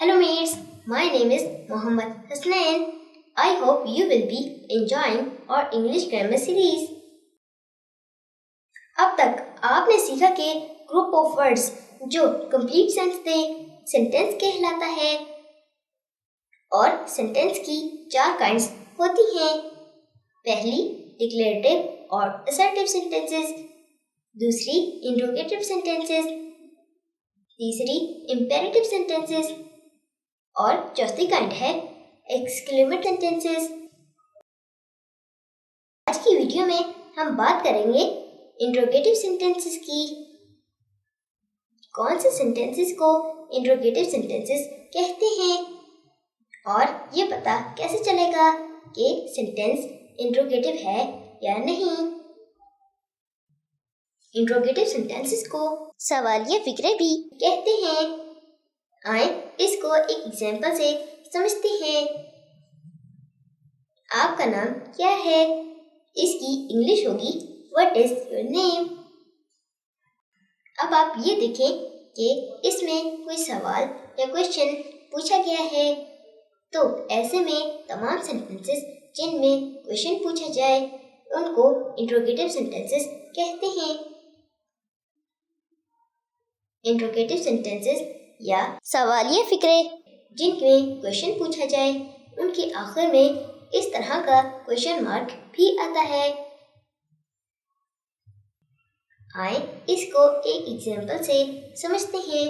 Hello mates, my name is Mohammad Hasnain. I hope you will be enjoying our English grammar series. अब तक आपने सीखा कि group of words जो complete sense they sentence कहलाता है और सेंटेंस की 4 काइंड्स होती हैं। पहली डिक्लेरेटिव और असर्टिव सेंटेंसेस, दूसरी इंट्रोगेटिव सेंटेंसेस, तीसरी इंपेरेटिव सेंटेंसेस और चौथी काइंड है एक्सक्लेमेटरी सेंटेंसेस। आज की वीडियो में हम बात करेंगे इंट्रोगेटिव सेंटेंसेस की। कौन से सेंटेंसेस को इंट्रोगेटिव सेंटेंसेस कहते हैं और ये पता कैसे चलेगा कि सेंटेंस इंट्रोगेटिव है या नहीं। इंट्रोगेटिव सेंटेंसेस को सवालिया फिक्रे भी कहते हैं। आए इसको एक एग्जांपल से समझते हैं। आपका नाम क्या है? इसकी इंग्लिश होगी व्हाट इज योर नेम। अब आप ये देखें कि इसमें कोई सवाल या क्वेश्चन पूछा गया है, तो ऐसे में तमाम सेंटेंसेस जिनमें क्वेश्चन पूछा जाए उनको इंट्रोगेटिव सेंटेंसेस कहते हैं। इंट्रोगेटिव सेंटेंसेस या सवालिया फिक्रे जिनमें क्वेश्चन पूछा जाए उनके आखिर में इस तरह का क्वेश्चन मार्क भी आता है। आए इसको एक एग्जांपल से समझते हैं।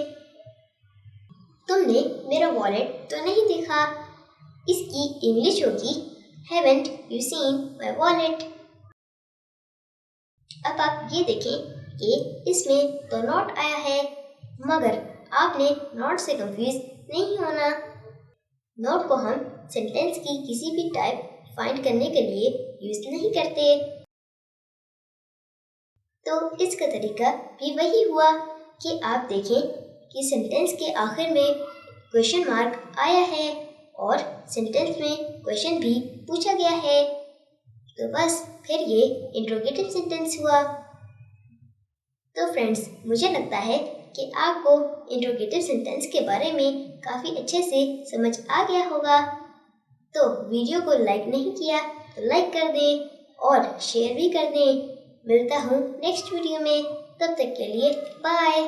तुमने मेरा वॉलेट तो नहीं देखा। इसकी इंग्लिश होगी Haven't you seen my wallet? अब आप ये देखें कि इसमें तो नॉट आया है, मगर आपने नॉट से कंफ्यूज नहीं होना। नॉट को हम सेंटेंस की किसी भी टाइप फाइंड करने के लिए यूज नहीं करते। तो इसका तरीका भी वही हुआ कि आप देखें कि सेंटेंस के आखिर में क्वेश्चन मार्क आया है और सेंटेंस में क्वेश्चन भी पूछा गया है, तो बस फिर ये इंट्रोगेटिव सेंटेंस हुआ। तो फ्रेंड्स, मुझे लगता है कि आपको इंट्रोगेटिव सेंटेंस के बारे में काफ़ी अच्छे से समझ आ गया होगा। तो वीडियो को लाइक नहीं किया तो लाइक कर दें और शेयर भी कर दें। मिलता हूँ नेक्स्ट वीडियो में, तब तक के लिए बाय।